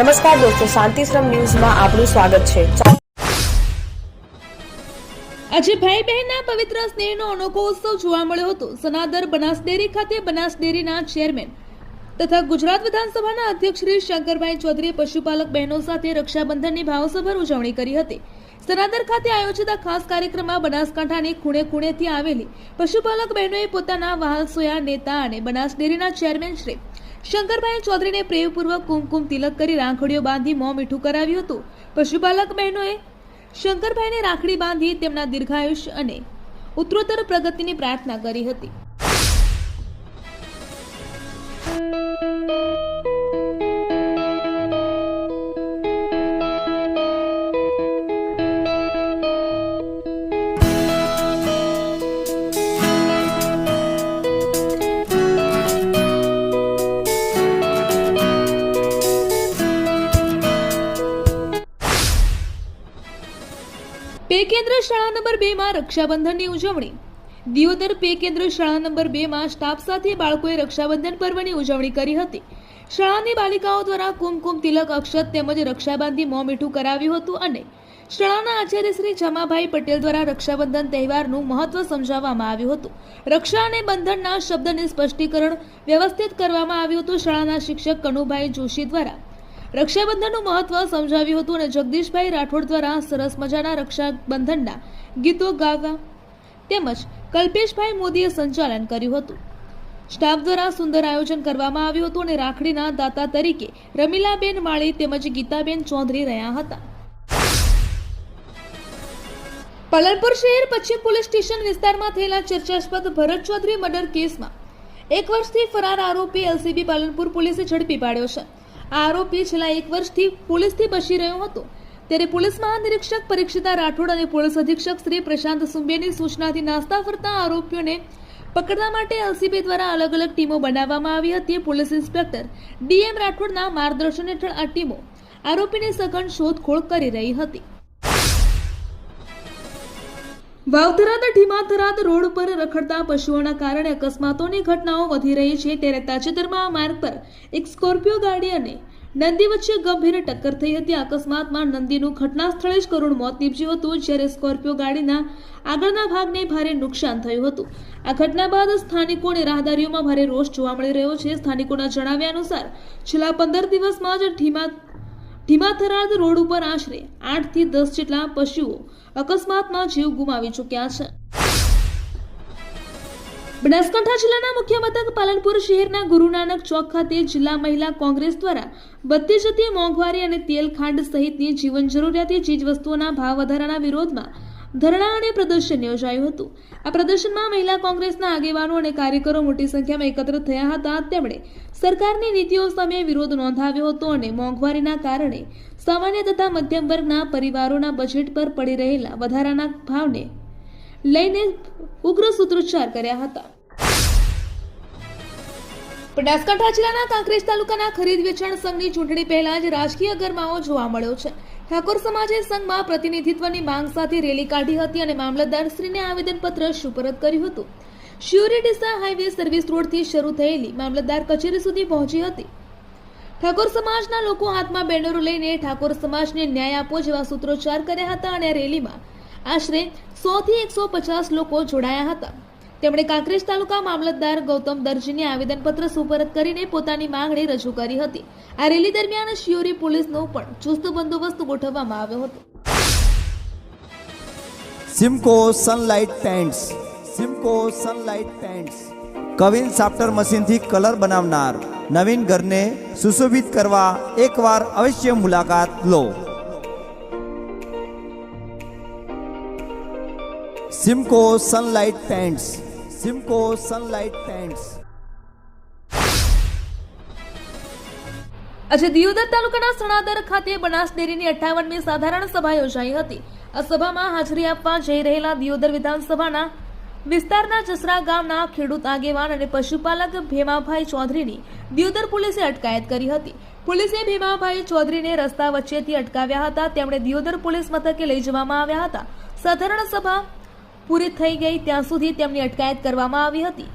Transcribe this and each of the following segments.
નમસ્કાર દોસ્તો, શાંતિશ્રમ ન્યૂઝમાં આપનું સ્વાગત છે। આજે ભાઈ બહેનના પવિત્ર સ્નેહનો અનોખો ઉત્સવ જોવા મળ્યો હતો। સનાદર બનાસ ડેરી ખાતે બનાસ ડેરીના ચેરમેન તથા ગુજરાત વિધાનસભાના અધ્યક્ષ શ્રી શંકરભાઈ ચૌધરીએ પશુપાલક બહેનો સાથે રક્ષાબંધનની ભાવસભર ઉજવણી કરી હતી। સનાદર ખાતે આયોજિત આ ખાસ કાર્યક્રમમાં બનાસકાંઠાની ખૂણે ખૂણેથી આવેલી પશુપાલક બહેનોએ પોતાના વહાલસોયા નેતા અને બનાસ ડેરીના ચેરમેન શ્રી શંકરભાઈ ચૌધરીને પ્રેમપૂર્વક કુમકુમ તિલક કરી રાખડીઓ બાંધી મોં મીઠું કરાવ્યું હતું। પશુપાલક બહેનોએ શંકરભાઈને રાખડી બાંધી તેમના દીર્ઘાયુષ્ય અને ઉત્તરોત્તર પ્રગતિની પ્રાર્થના કરી હતી। પે કેન્દ્ર શાળા નંબર 2 માં રક્ષાબંધનની ઉજવણી। દિયોદર પે કેન્દ્ર શાળા નંબર 2 માં સ્ટાફ સાથે બાળકોએ રક્ષાબંધન પર્વની ઉજવણી કરી હતી। શાળાની બાલિકાઓ દ્વારા કુમકુમ તિલક અક્ષત તેમજ રક્ષા બાંધી મોં મીઠું કરાવ્યું હતું અને શાળાના આચાર્ય શ્રી જમાભાઈ પટેલ દ્વારા રક્ષાબંધન તહેવારનું મહત્વ સમજાવવામાં આવ્યું હતું। રક્ષા અને બંધનના શબ્દને સ્પષ્ટીકરણ વ્યવસ્થિત કરવામાં આવ્યું હતું। શાળાના શિક્ષક કનુભાઈ જોશી દ્વારા રક્ષાબંધનનું મહત્વ સમજાવ્યું હતું અને જગદીશભાઈ રાઠોડ દ્વારા સરસ મજાના રક્ષાબંધનના ગીતો ગાવા તેમજ કલ્પેશભાઈ મોદીએ સંચાલન કર્યું હતું। સ્ટાફ દ્વારા સુંદર આયોજન કરવામાં આવ્યું હતું અને રાખડીના દાતા તરીકે રમીલાબેન માળી તેમજ ગીતાબેન ચૌધરી રહ્યા હતા। પાલનપુર શહેર પશ્ચિમ પોલીસ સ્ટેશન વિસ્તારમાં થયેલા ચર્ચાસ્પદ ભરત ચૌધરી મર્ડર કેસમાં 1 વર્ષથી ફરાર આરોપી એલસીબી પાલનપુર પોલીસે ઝડપી પાડ્યો છે। આ આરોપી છેલ્લા 1 વર્ષથી પોલીસથી બચી રહ્યો હતો, ત્યારે પોલીસ મહાનિરીક્ષક પરીક્ષિતા રાઠોડ અને પોલીસ અધિક્ષક શ્રી પ્રશાંત સુંબેની સૂચનાથી નાસ્તા ફરતા આરોપીઓને પકડવા માટે એલસીબી દ્વારા અલગ અલગ ટીમો બનાવવામાં આવી હતી। પોલીસ ઇન્સ્પેક્ટર ડીએમ રાઠોડના માર્ગદર્શન હેઠળ આ ટીમો આરોપીની સઘન શોધખોળ કરી રહી હતી। વાવથરાદ ઢીમાથરાદ રોડ પર રખડતા પશુઓના કારણે અકસ્માતોની ઘટનાઓ વધી રહી છે, ત્યારે તાજેતરમાં આ માર્ગ પર એક સ્કોર્પિયો ગાડી અને નંદી વચ્ચે ગંભીર ટક્કર થઈ હતી। અકસ્માતમાં નંદીનું ઘટના સ્થળે જ કરુણ મોત નીપજ્યું હતું, જ્યારે સ્કોર્પિયો ગાડીના આગળના ભાગને ભારે નુકસાન થયું હતું। આ ઘટના બાદ સ્થાનિકો અને રાહદારીઓમાં ભારે રોષ જોવા મળી રહ્યો છે। સ્થાનિકોના જણાવ્યા અનુસાર છેલ્લા 15 દિવસમાં જ ઢીમાથરાદ રોડ ઉપર આશરે 8 થી 10 જેટલા પશુઓ અકસ્માતમાં જીવ ગુમાવી ચૂક્યા છે। બનાસકાંઠા જિલ્લાના મુખ્ય મથક પાલનપુર શહેરના ગુરુ નાનક ચોક ખાતે જિલ્લા મહિલા કોંગ્રેસ દ્વારા વધતી જતી મોંઘવારી અને તેલ ખાંડ સહિતની જીવન જરૂરિયાતી ચીજવસ્તુઓના ભાવ વધારાના વિરોધમાં ધરણા અને પ્રદર્શન યોજાયું હતું। આ પ્રદર્શનમાં મહિલા કોંગ્રેસના આગેવાનો અને કાર્યકરો મોટી સંખ્યામાં એકત્રિત થયા હતા। તેમણે સરકારની નીતિઓ સામે વિરોધ નોંધાવ્યો હતો અને મોંઘવારીના કારણે સામાન્ય તથા મધ્યમ વર્ગના પરિવારોના બજેટ પર પડી રહેલા વધારાના ભાવને લઈને ઉગ્ર સૂત્રોચ્ચાર કર્યા હતા। બનાસકાંઠા જિલ્લાના કાંકરેજ તાલુકાના ખરીદ વેચાણ સંઘની ચૂંટણી પહેલા જ રાજકીય ગરમાવો જોવા મળ્યો છે। ઠાકોર સમાજે સંઘમાં પ્રતિનિધિત્વની માંગ સાથે રેલી કાઢી હતી અને મામલતદારશ્રીને આવેદનપત્ર સુપરત કર્યું હતું। શિયોરી ડીસા હાઈવે સર્વિસ રોડથી શરૂ થયેલી મામલતદાર કચેરી સુધી પહોંચી હતી। ઠાકોર સમાજના લોકો હાથમાં બેનરો લઈને ઠાકોર સમાજને ન્યાય આપો જેવા સૂત્રોચ્ચાર કર્યા હતા અને આ રેલીમાં આશરે 100 થી 150 લોકો જોડાયા હતા। તેમણે કાંકરેજ તાલુકા મામલતદાર ગૌતમ દરજીને આવેદનપત્ર સુપરત કરીને પોતાની માંગણી રજૂ કરી હતી। આ રેલી દરમિયાન શિયોરી પોલીસનો પણ ચુસ્ત બંદોબસ્ત ગોઠવવામાં આવ્યો હતો। Simco Sunlight Paints, Simco Sunlight Paints કવિન સાફ્ટર મશીનથી કલર બનાવનાર નવીન ઘરને સુશોભિત કરવા એકવાર અવશ્ય મુલાકાત લો। Simco Sunlight Paints, Simco Sunlight Paints. આજે દિયોદર તાલુકાના સણાદર ખાતે બનાસ ડેરીની 58મી સાધારણ સભા યોજાઈ હતી। આ સભામાં હાજરી આપવા જઈ રહેલા દિયોદર વિધાનસભાના વિસ્તારના જસરા ગામના ખેડૂત આગેવાન અને પશુપાલક ભીમાભાઈ ચૌધરીની દિયોદર પોલીસે અટકાયત કરી હતી। પોલીસે ભીમાભાઈ ચૌધરીને રસ્તા વચ્ચેથી અટકાવ્યા હતા। તેમણે દિયોદર પોલીસ મથકે લઈ જવામાં આવ્યા હતા। સાધારણ સભા પૂરી થઈ ગઈ ત્યાં સુધી તેમની અટકાયત કરવામાં આવી હતી।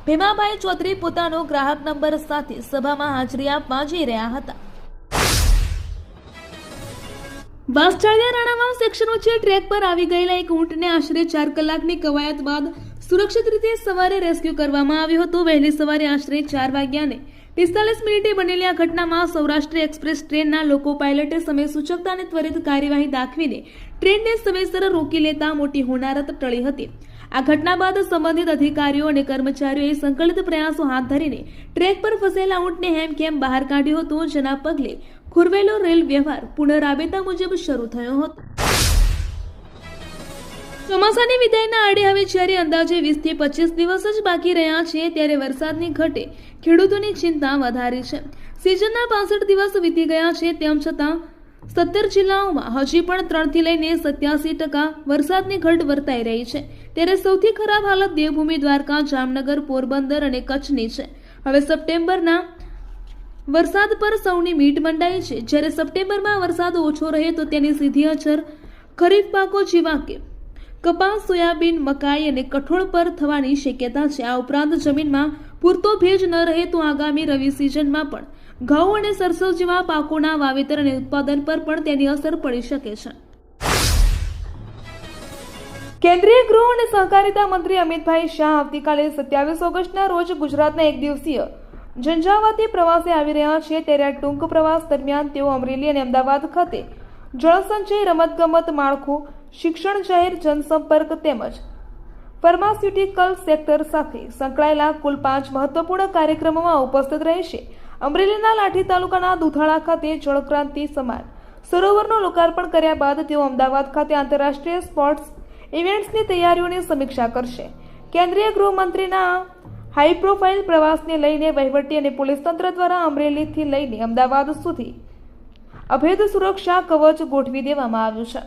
ભીમાભાઈ ચૌધરી પોતાનો ગ્રાહક નંબર સાથે સભામાં હાજરી આપવા જઈ રહ્યા હતા। વાસચાળિયા રાણાવાવ સેક્શન વચ્ચે ટ્રેક પર આવી ગયેલા એક ઊંટને આશરે 4 કલાકની કવાયત બાદ સુરક્ષિત રીતે સવારે રેસ્ક્યુ કરવામાં આવ્યો હતો. વહેલી સવારે આશરે 4:45 બનેલી આ ઘટનામાં સૌરાષ્ટ્ર એક્સપ્રેસ ટ્રેનના લોકો પાયલટે સમય સૂચકતા અને ત્વરિત કાર્યવાહી દાખવીને ટ્રેનને સમયસર રોકી લેતા મોટી હોનારત ટળી હતી. આ ઘટના બાદ સંબંધિત અધિકારીઓ અને કર્મચારીઓએ સંકલિત પ્રયાસો હાથ ધરીને ટ્રેક પર ફસેલા ઊંટને હેમખેમ બહાર કાઢ્યો હતો, જેના પગલે ખુરવેલો રેલ વ્યવહાર પુનઃરાબેતા મુજબ શરૂ થયો હતો. ચોમાસાની વિદાયના આડે હવે જ્યારે અંદાજે 20 થી 25 દિવસ જ બાકી રહ્યા છે, ત્યારે વરસાદની ઘટે ખેડૂતોની ચિંતા વધારી છે. સિઝનના 65 દિવસ વીતી ગયા છે, તેમ છતાં 17 જિલ્લાઓમાં હજી પણ 3 થી લઈને 87% વરસાદની ઘટ વર્તાઈ રહી છે. ત્યારે સૌથી ખરાબ હાલત દેવભૂમિ, દ્વારકા, જામનગર, પોરબંદર અને કચ્છની છે. હવે સપ્ટેમ્બરના વરસાદ પર સૌની મીટ મંડાઈ છે. જ્યારે સપ્ટેમ્બરમાં વરસાદ ઓછો રહે તો તેની સીધી અસર ખરીફ પાકો જેવા કે કપાસ, સોયાબીન, મકાઈ અને કઠોળ પર થવાની શક્યતા છે. આ ઉપરાંત જમીનમાં પૂરતો ભેજ ન રહે તો આગામી રવિ સિઝનમાં પણ ઘઉં અને સરસવ જેવા પાકોના વાવેતર અને ઉત્પાદન પર પણ તેની અસર પડી શકે છે. કેન્દ્રીય ગૃહ અને સહકારિતા મંત્રી અમિતભાઈ શાહ આવતીકાલે 27 ઓગસ્ટના રોજ ગુજરાતના એક દિવસીય ઝંઝાવાતી પ્રવાસે આવી રહ્યા છે. ત્યારે આ ટૂંક પ્રવાસ દરમિયાન તેઓ અમરેલી અને અમદાવાદ ખાતે જળસંચય, રમતગમત માળખું, શિક્ષણ, જાહેર જનસંપર્ક તેમજ ફાર્માસ્યુટિકલ સેક્ટર સાથે સંકળાયેલા કુલ 5 મહત્વપૂર્ણ કાર્યક્રમોમાં ઉપસ્થિત રહેશે. અમરેલીના લાઠી તાલુકાના દુધાળા ખાતે જળક્રાંતિ સમાન સરોવરનું લોકાર્પણ કર્યા બાદ તેઓ અમદાવાદ ખાતે આંતરરાષ્ટ્રીય સ્પોર્ટ્સ ઇવેન્ટ્સની તૈયારીઓની સમીક્ષા કરશે. કેન્દ્રીય ગૃહમંત્રીના હાઈ પ્રોફાઇલ પ્રવાસને લઈને વહીવટી અને પોલીસ તંત્ર દ્વારા અમરેલીથી લઈને અમદાવાદ સુધી અભેદ સુરક્ષા કવચ ગોઠવી દેવામાં આવ્યું છે.